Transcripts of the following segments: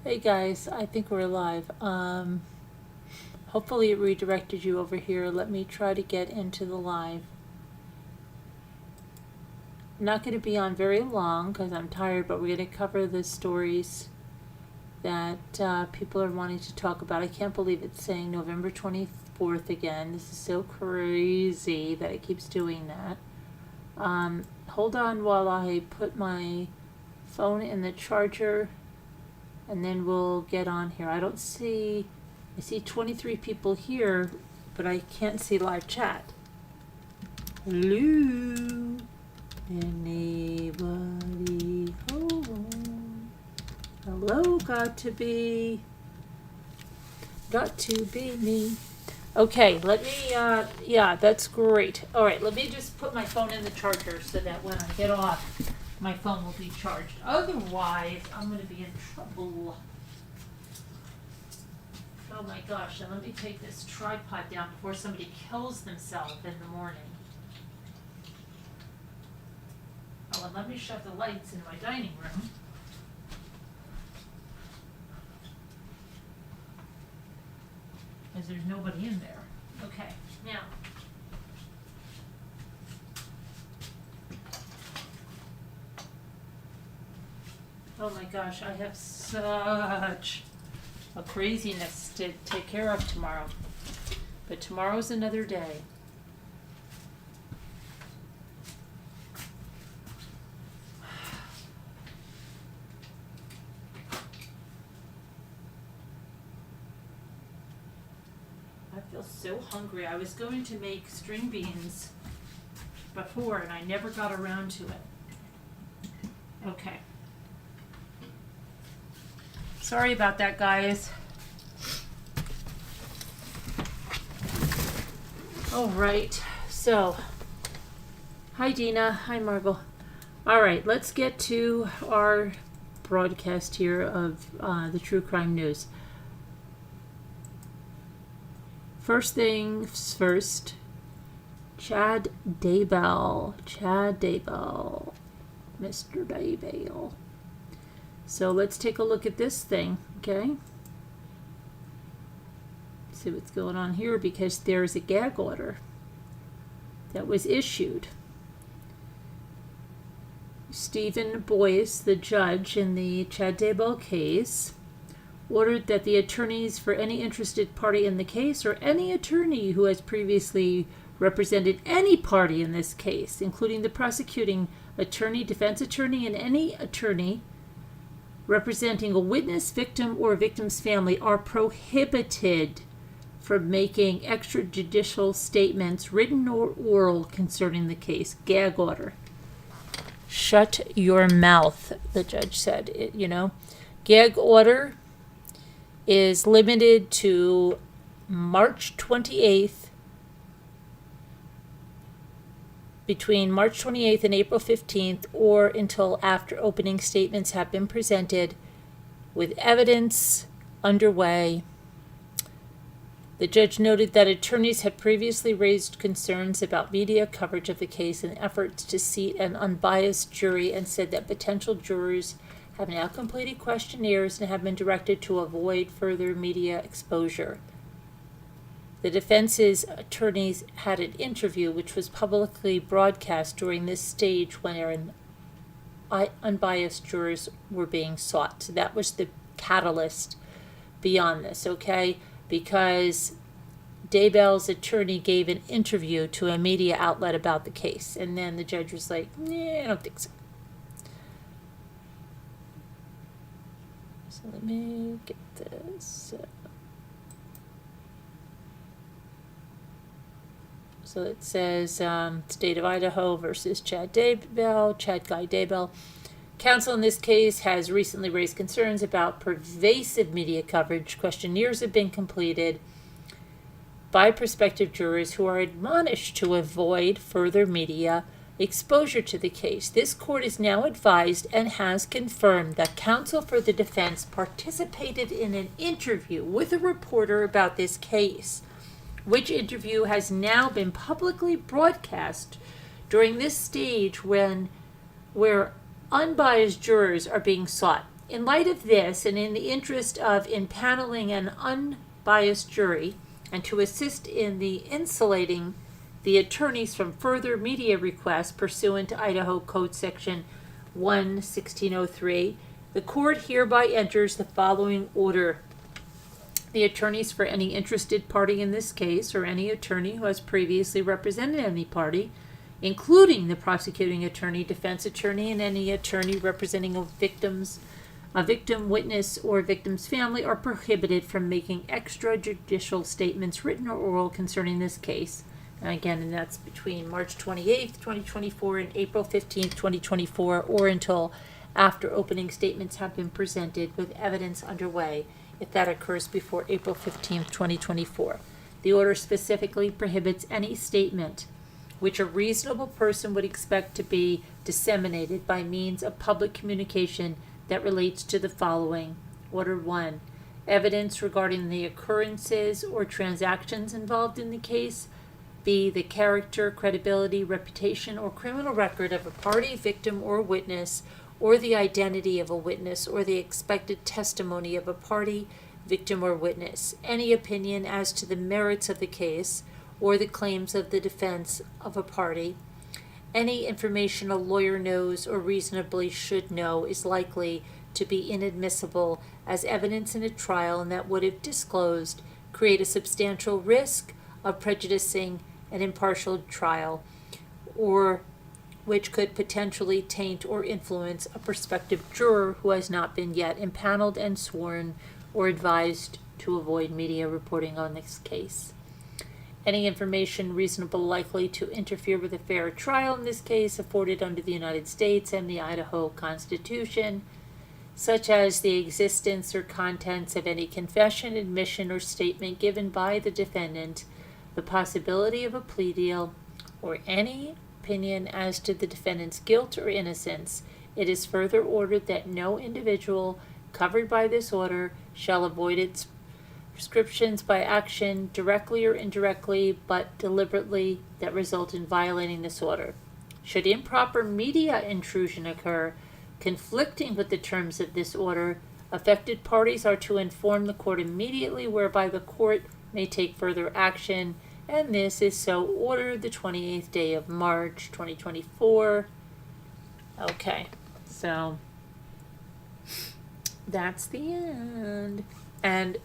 Hey guys, I think we're live. Hopefully it redirected you over here. Let me try to get into the live. I'm not going to be on very long because I'm tired, but we're going to cover the stories that people are wanting to talk about. I can't believe it's saying November 24th again. This is so crazy that it keeps doing that. Hold on while I put my phone in the charger, and then we'll get on here. I see 23 people here, but I can't see live chat. Hello? Anybody home? Hello, got to be me. Okay, let me, yeah, that's great. All right, let me just put my phone in the charger so that when I get off, my phone will be charged. Otherwise, I'm going to be in trouble. Oh my gosh, and let me take this tripod down before somebody kills themselves in the morning. Oh, and let me shut the lights in my dining room. Because there's nobody in there. Okay, now. Oh my gosh, I have such a craziness to take care of tomorrow. But tomorrow's another day. I feel so hungry. I was going to make string beans before and I never got around to it. Okay. Sorry about that, guys. All right, so, hi Dina, hi Margot. All right, let's get to our broadcast here of the true crime news. First things first, Chad Daybell, Mr. Daybell. So let's take a look at this thing, okay? See what's going on here, because there's a gag order that was issued. Stephen Boyce, the judge in the Chad Daybell case, ordered that the attorneys for any interested party in the case, or any attorney who has previously represented any party in this case, including the prosecuting attorney, defense attorney, and any attorney representing a witness, victim, or victim's family, are prohibited from making extrajudicial statements, written or oral, concerning the case. Gag order. Shut your mouth, the judge said. Gag order is limited to March 28th, between March 28th and April 15th, or until after opening statements have been presented with evidence underway. The judge noted that attorneys had previously raised concerns about media coverage of the case and efforts to seat an unbiased jury, and said that potential jurors have now completed questionnaires and have been directed to avoid further media exposure. The defense's attorneys had an interview which was publicly broadcast during this stage when unbiased jurors were being sought. So that was the catalyst beyond this, okay? Because Daybell's attorney gave an interview to a media outlet about the case, and then the judge was like, I don't think so. So let me get this. So it says State of Idaho versus Chad Guy Daybell. Counsel in this case has recently raised concerns about pervasive media coverage. Questionnaires have been completed by prospective jurors who are admonished to avoid further media exposure to the case. This court is now advised and has confirmed that counsel for the defense participated in an interview with a reporter about this case, which interview has now been publicly broadcast during this stage where unbiased jurors are being sought. In light of this, and in the interest of impaneling an unbiased jury, and to assist in the insulating the attorneys from further media requests pursuant to Idaho Code Section 11603, the court hereby enters the following order. The attorneys for any interested party in this case, or any attorney who has previously represented any party, including the prosecuting attorney, defense attorney, and any attorney representing a victim, witness, or victim's family, are prohibited from making extrajudicial statements, written or oral, concerning this case. And again, and that's between March 28th, 2024 and April 15th, 2024, or until after opening statements have been presented with evidence underway, if that occurs before April 15th, 2024. The order specifically prohibits any statement which a reasonable person would expect to be disseminated by means of public communication that relates to the following. Order 1. Evidence regarding the occurrences or transactions involved in the case. B. The character, credibility, reputation, or criminal record of a party, victim, or witness, or the identity of a witness, or the expected testimony of a party, victim, or witness. Any opinion as to the merits of the case, or the claims of the defense of a party. Any information a lawyer knows or reasonably should know is likely to be inadmissible as evidence in a trial, and that would, if disclosed, create a substantial risk of prejudicing an impartial trial, or which could potentially taint or influence a prospective juror who has not been yet impaneled and sworn or advised to avoid media reporting on this case. Any information reasonably likely to interfere with a fair trial in this case afforded under the United States and the Idaho Constitution, such as the existence or contents of any confession, admission, or statement given by the defendant, the possibility of a plea deal, or any opinion as to the defendant's guilt or innocence. It is further ordered that no individual covered by this order shall avoid its prescriptions by action, directly or indirectly, but deliberately, that result in violating this order. Should improper media intrusion occur, conflicting with the terms of this order, affected parties are to inform the court immediately, whereby the court may take further action, and this is so ordered the 28th day of March, 2024. Okay, so that's the end. And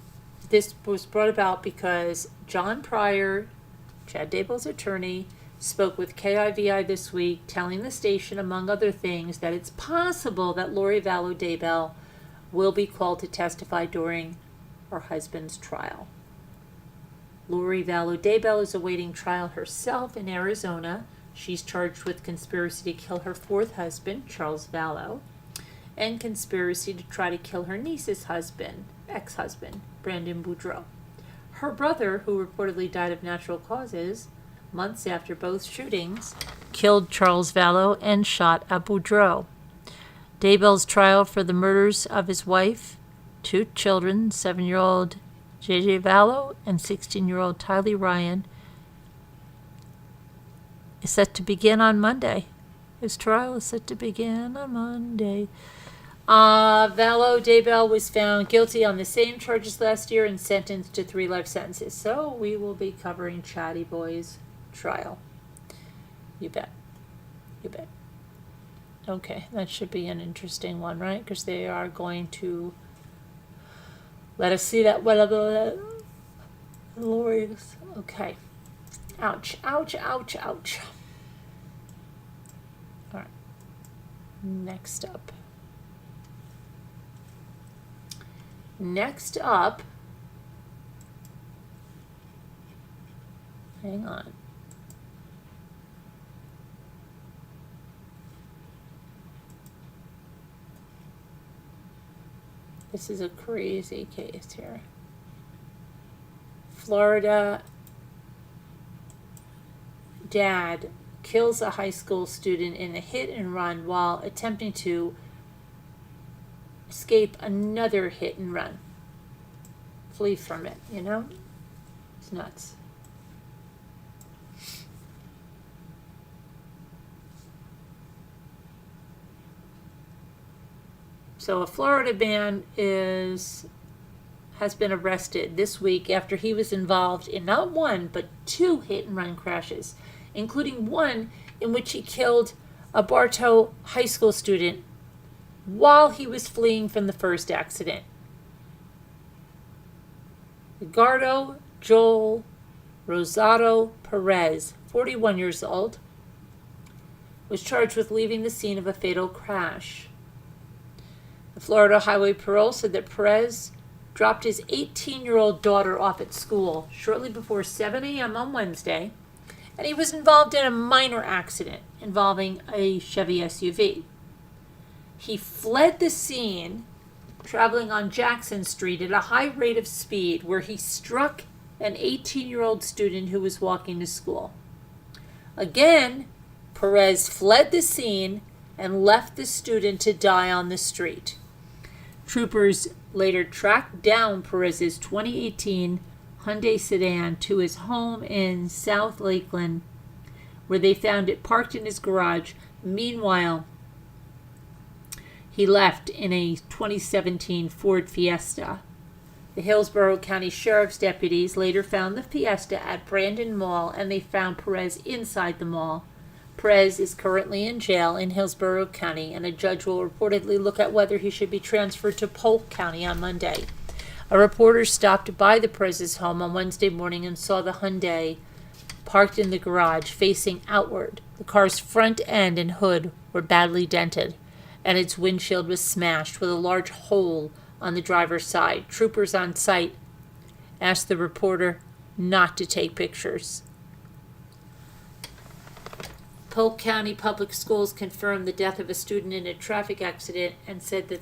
this was brought about because John Pryor, Chad Daybell's attorney, spoke with KIVI this week, telling the station, among other things, that it's possible that Lori Vallow Daybell will be called to testify during her husband's trial. Lori Vallow Daybell is awaiting trial herself in Arizona. She's charged with conspiracy to kill her fourth husband, Charles Vallow, and conspiracy to try to kill her niece's ex-husband, Brandon Boudreaux. Her brother, who reportedly died of natural causes months after both shootings, killed Charles Vallow and shot at Boudreaux. Daybell's trial for the murders of his wife, two children, 7-year-old J.J. Vallow and 16-year-old Tylee Ryan, is set to begin on Monday. His trial is set to begin on Monday. Vallow Daybell was found guilty on the same charges last year and sentenced to 3 life sentences. So we will be covering Chatty Boy's trial. You bet. You bet. Okay, that should be an interesting one, right? Because they are going to let us see that whatever Lori's. Okay. Ouch, ouch, ouch, ouch. All right. Next up. Hang on. This is a crazy case here. Florida dad kills a high school student in a hit and run while attempting to escape another hit and run. Flee from it, you know? It's nuts. So a Florida man has been arrested this week after he was involved in not one, but 2 hit-and-run crashes, including one in which he killed a Bartow high school student while he was fleeing from the first accident. Edgardo Joel Rosado Perez, 41 years old, was charged with leaving the scene of a fatal crash. The Florida Highway Patrol said that Perez dropped his 18-year-old daughter off at school shortly before 7 a.m. on Wednesday, and he was involved in a minor accident involving a Chevy SUV. He fled the scene, traveling on Jackson Street at a high rate of speed, where he struck an 18-year-old student who was walking to school. Again, Perez fled the scene and left the student to die on the street. Troopers later tracked down Perez's 2018 Hyundai sedan to his home in South Lakeland, where they found it parked in his garage. Meanwhile, he left in a 2017 Ford Fiesta. The Hillsborough County Sheriff's deputies later found the Fiesta at Brandon Mall, and they found Perez inside the mall. Perez is currently in jail in Hillsborough County, and a judge will reportedly look at whether he should be transferred to Polk County on Monday. A reporter stopped by the Perez's home on Wednesday morning and saw the Hyundai parked in the garage facing outward. The car's front end and hood were badly dented, and its windshield was smashed with a large hole on the driver's side. Troopers on site asked the reporter not to take pictures. Polk County Public Schools confirmed the death of a student in a traffic accident and said that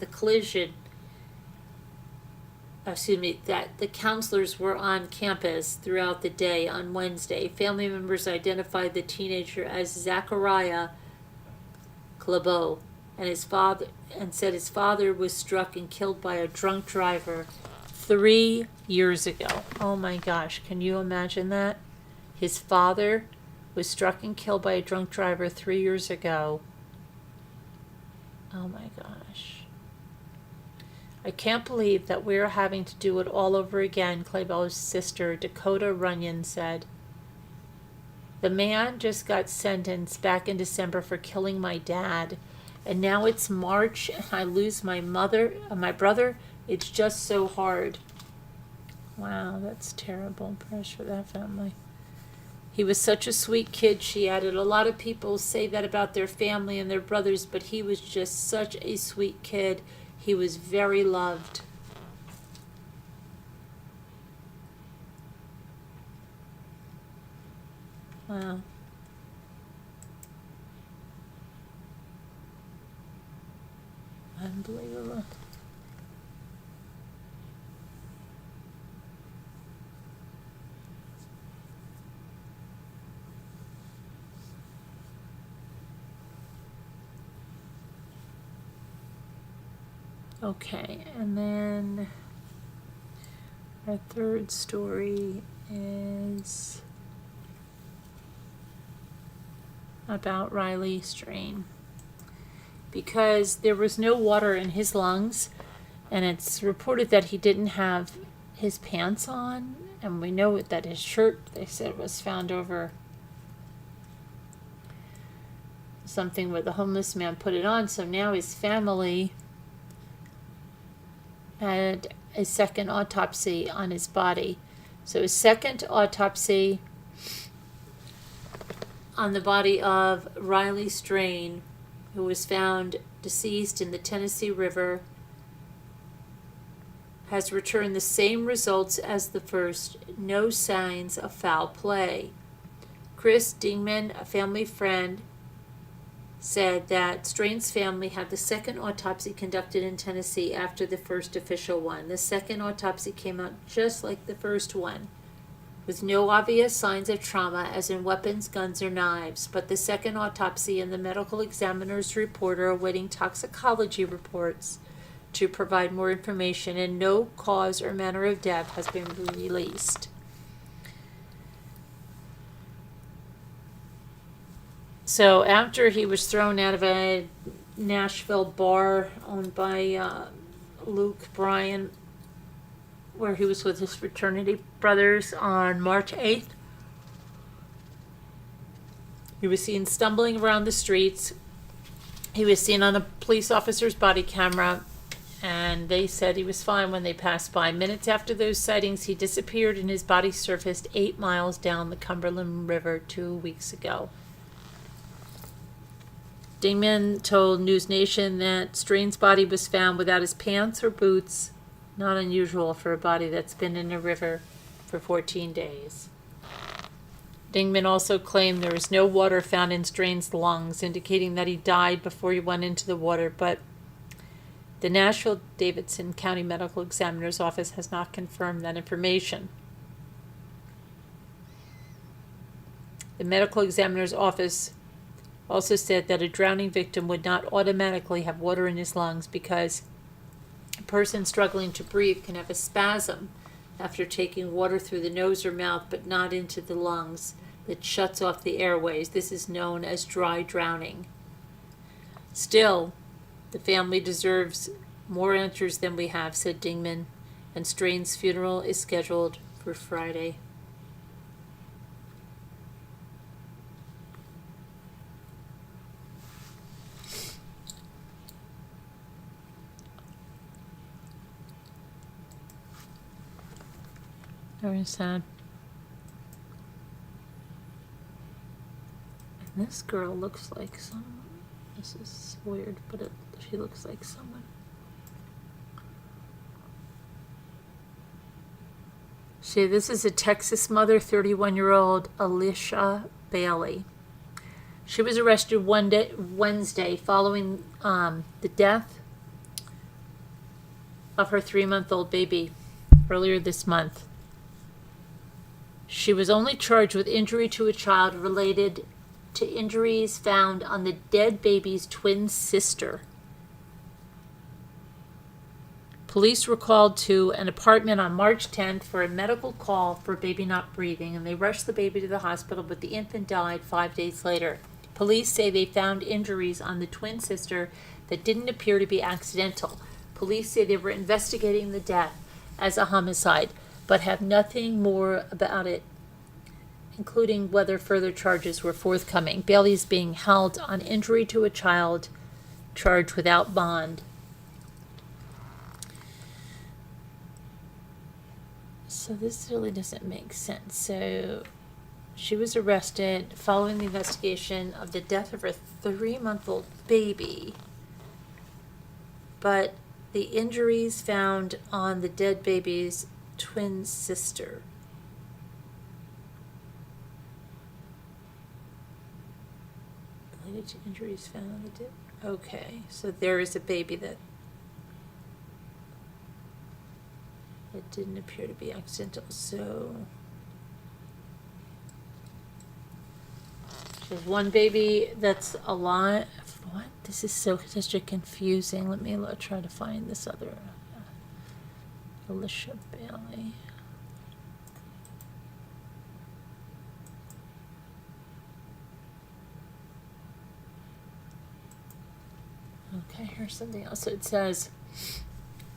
that the counselors were on campus throughout the day on Wednesday. Family members identified the teenager as Zachariah Clabeau and said his father was struck and killed by a drunk driver 3 years ago. Oh my gosh, can you imagine that? His father was struck and killed by a drunk driver 3 years ago. Oh my gosh. I can't believe that we're having to do it all over again, Claybell's sister, Dakota Runyon, said. The man just got sentenced back in December for killing my dad, and now it's March and I lose my brother. It's just so hard. Wow, that's terrible. Prayers for that family. He was such a sweet kid, she added. A lot of people say that about their family and their brothers, but he was just such a sweet kid. He was very loved. Wow. Unbelievable. Okay, and then our third story is about Riley Strain. Because there was no water in his lungs, and it's reported that he didn't have his pants on, and we know that his shirt, they said, was found over something where the homeless man put it on. So now his family had a second autopsy on his body. So his second autopsy on the body of Riley Strain, who was found deceased in the Tennessee River, has returned the same results as the first: no signs of foul play. Chris Dingman, a family friend, said that Strain's family had the second autopsy conducted in Tennessee after the first official one. The second autopsy came out just like the first one, with no obvious signs of trauma, as in weapons, guns, or knives. But the second autopsy and the medical examiner's report are awaiting toxicology reports to provide more information, and no cause or manner of death has been released. So after he was thrown out of a Nashville bar owned by Luke Bryan, where he was with his fraternity brothers on March 8th. He was seen stumbling around the streets. He was seen on a police officer's body camera, and they said he was fine when they passed by. Minutes after those sightings, he disappeared and his body surfaced 8 miles down the Cumberland River 2 weeks ago. Dingman told News Nation that Strain's body was found without his pants or boots, not unusual for a body that's been in a river for 14 days. Dingman also claimed there was no water found in Strain's lungs, indicating that he died before he went into the water, but the Nashville-Davidson County Medical Examiner's Office has not confirmed that information. The Medical Examiner's Office also said that a drowning victim would not automatically have water in his lungs because a person struggling to breathe can have a spasm after taking water through the nose or mouth but not into the lungs that shuts off the airways. This is known as dry drowning. Still, the family deserves more answers than we have, said Dingman, and Strain's funeral is scheduled for Friday. Very sad. And this girl looks like someone. This is weird, but she looks like someone. This is a Texas mother, 31-year-old Alicia Bailey. She was arrested Wednesday following the death of her 3-month-old baby earlier this month. She was only charged with injury to a child related to injuries found on the dead baby's twin sister. Police were called to an apartment on March 10th for a medical call for a baby not breathing, and they rushed the baby to the hospital, but the infant died 5 days later. Police say they found injuries on the twin sister that didn't appear to be accidental. Police say they were investigating the death as a homicide, but have nothing more about it, including whether further charges were forthcoming. Bailey is being held on injury to a child, charged without bond. So this really doesn't make sense. So she was arrested following the investigation of the death of her 3-month-old baby, but the injuries found on the dead baby's twin sister. Related to injuries found on the dead. Okay, so there is a baby that it didn't appear to be accidental. So there's one baby that's alive. What? This is such a confusing. Let me try to find this other. Alicia Bailey. Okay, here's something else. So it says,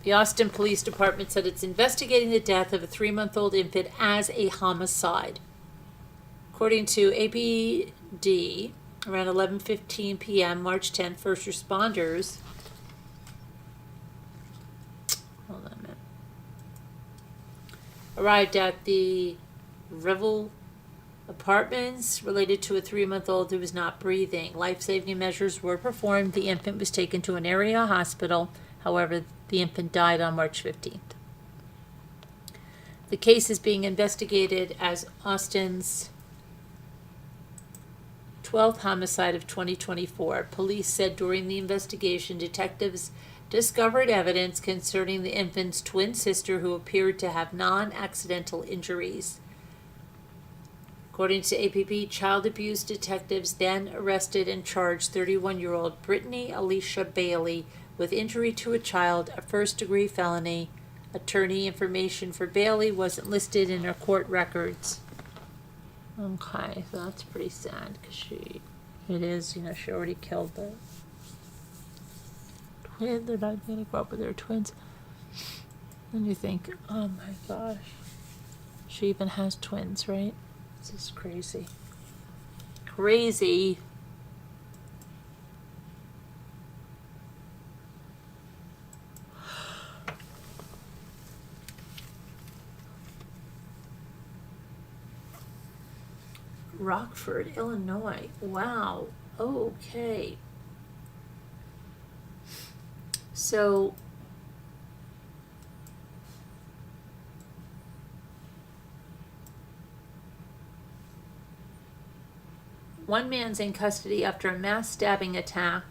the Austin Police Department said it's investigating the death of a 3-month-old infant as a homicide. According to APD, around 11:15 p.m., March 10th, first responders arrived at the Revel Apartments related to a 3-month-old who was not breathing. Life-saving measures were performed. The infant was taken to an area hospital. However, the infant died on March 15th. The case is being investigated as Austin's 12th homicide of 2024. Police said during the investigation, detectives discovered evidence concerning the infant's twin sister who appeared to have non-accidental injuries. According to APP, child abuse detectives then arrested and charged 31-year-old Brittany Alicia Bailey with injury to a child, a first-degree felony. Attorney information for Bailey wasn't listed in her court records. Okay, so that's pretty sad because she already killed Yeah, they're not going to grow up with their twins. And you think, oh my gosh. She even has twins, right? This is crazy. Crazy. Rockford, Illinois. Wow. Okay. So one man's in custody after a mass stabbing attack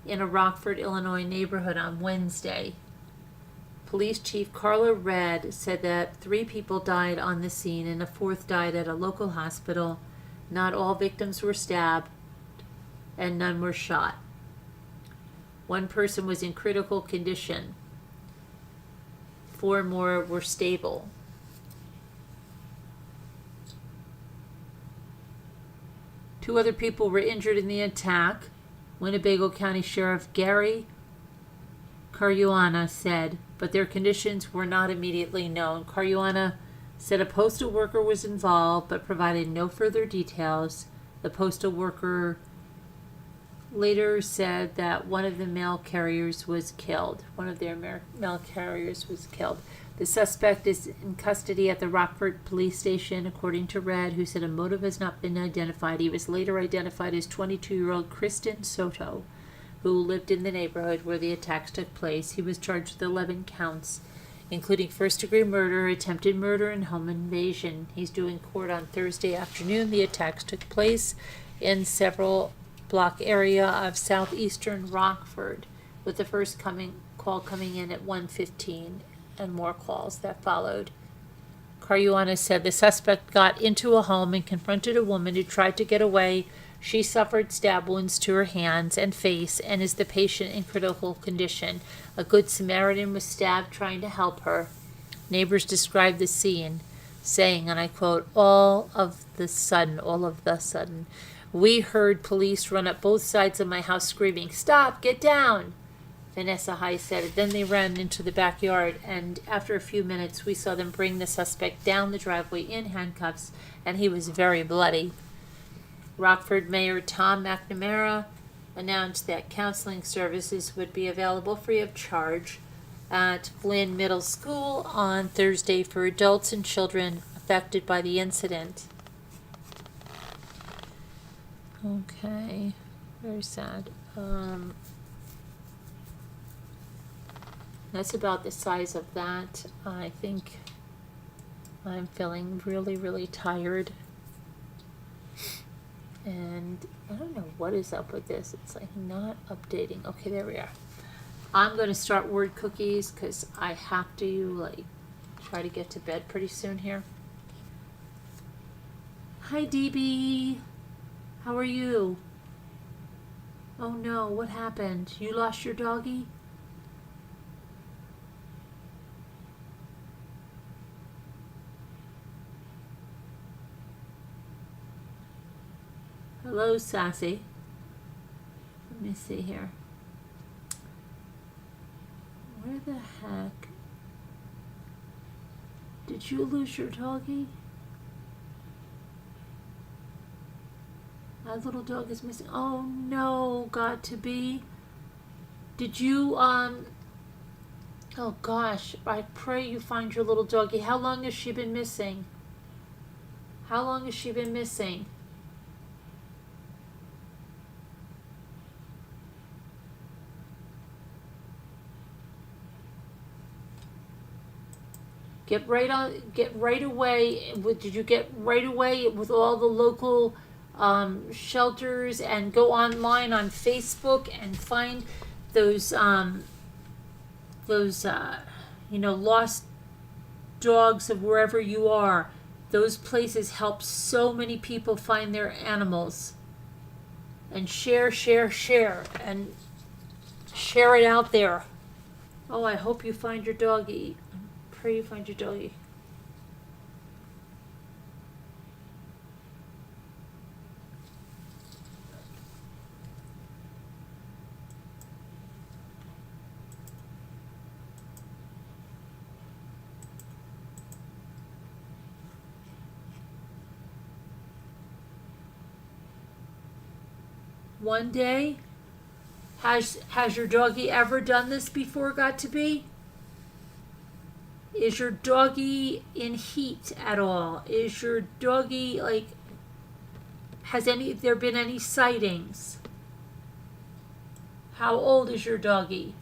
in a Rockford, Illinois neighborhood on Wednesday. Police Chief Carla Redd said that 3 people died on the scene and a 4th died at a local hospital. Not all victims were stabbed and none were shot. 1 person was in critical condition. 4 more were stable. Two other people were injured in the attack, Winnebago County Sheriff Gary Caruana said, but their conditions were not immediately known. Caruana said a postal worker was involved but provided no further details. The postal worker later said that one of the mail carriers was killed. One of their mail carriers was killed. The suspect is in custody at the Rockford police station, according to Redd, who said a motive has not been identified. He was later identified as 22-year-old Kristen Soto, who lived in the neighborhood where the attacks took place. He was charged with 11 counts, including first-degree murder, attempted murder, and home invasion. He's due in court on Thursday afternoon. The attacks took place in several block area of southeastern Rockford, with the first call coming in at 1:15 and more calls that followed. Caruana said the suspect got into a home and confronted a woman who tried to get away. She suffered stab wounds to her hands and face and is the patient in critical condition. A Good Samaritan was stabbed trying to help her. Neighbors described the scene, saying, and I quote, all of the sudden, we heard police run up both sides of my house screaming, "Stop, get down!" Vanessa High said. Then they ran into the backyard, and after a few minutes, we saw them bring the suspect down the driveway in handcuffs, and he was very bloody. Rockford Mayor Tom McNamara announced that counseling services would be available free of charge at Flynn Middle School on Thursday for adults and children affected by the incident. Okay, very sad. That's about the size of that. I think I'm feeling really, really tired. And I don't know what is up with this. It's like not updating. Okay, there we are. I'm going to start word cookies because I have to try to get to bed pretty soon here. Hi, DB. How are you? Oh no, what happened? You lost your doggy? Hello, Sassy. Let me see here. Where the heck? Did you lose your doggy? That little dog is missing. Oh no, got to be. Did you, oh gosh, I pray you find your little doggy. How long has she been missing? How long has she been missing? Get right away. Did you get right away with all the local shelters and go online on Facebook and find those lost dogs of wherever you are. Those places help so many people find their animals. And share, and share it out there. Oh, I hope you find your doggy. Pray you find your doggy. one day. Has your doggy ever done this before, got to be? Is your doggy in heat at all? Is your doggy, like, has there been any sightings? How old is your doggy?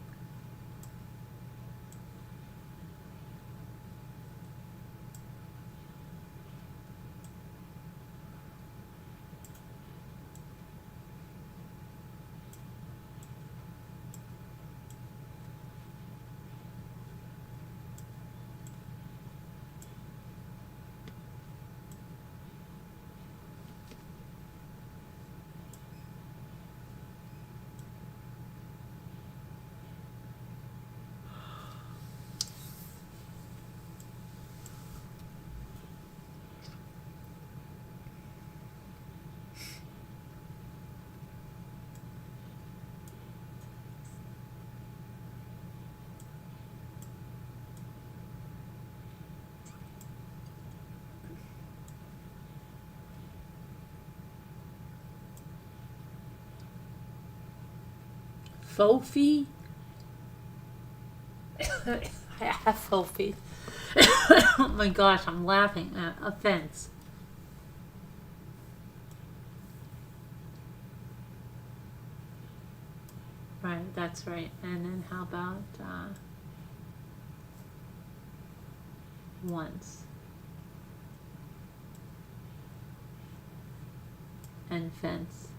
Fofi? I have Fofi. Oh my gosh, I'm laughing at offense. Right, that's right. And then how about once? And fence.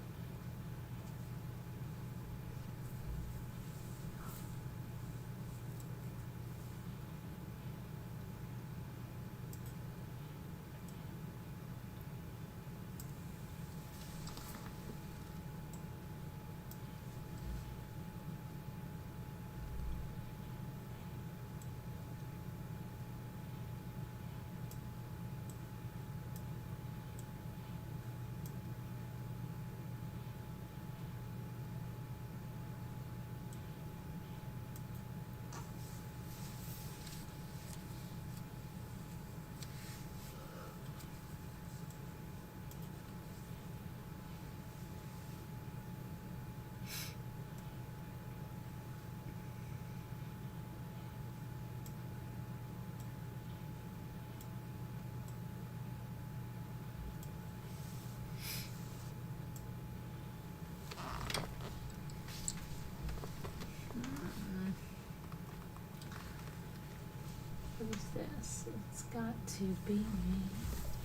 What is this? It's got to be me.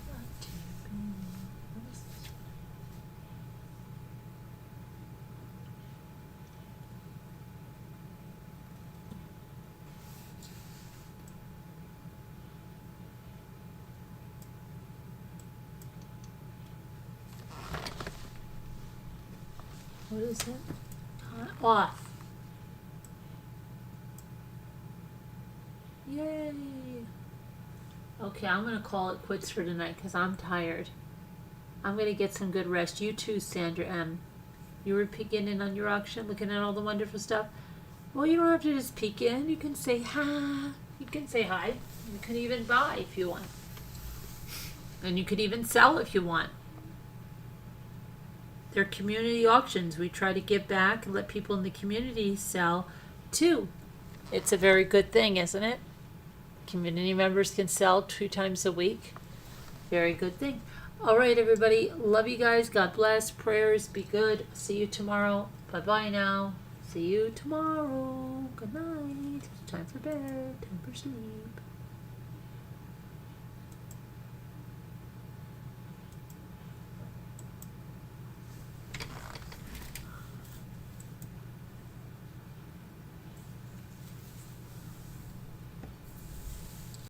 Got to be me. What is this? What is it? Off. Yay. Okay, I'm going to call it quits for tonight because I'm tired. I'm going to get some good rest. You too, Sandra M. You were peeking in on your auction, looking at all the wonderful stuff. Well, you don't have to just peek in. You can say hi. You can say hi. You can even buy if you want. And you could even sell if you want. They're community auctions. We try to give back and let people in the community sell too. It's a very good thing, isn't it? Community members can sell 2 times a week. Very good thing. All right, everybody. Love you guys. God bless. Prayers. Be good. See you tomorrow. Bye-bye now. See you tomorrow. Good night. Time for bed. Time for sleep.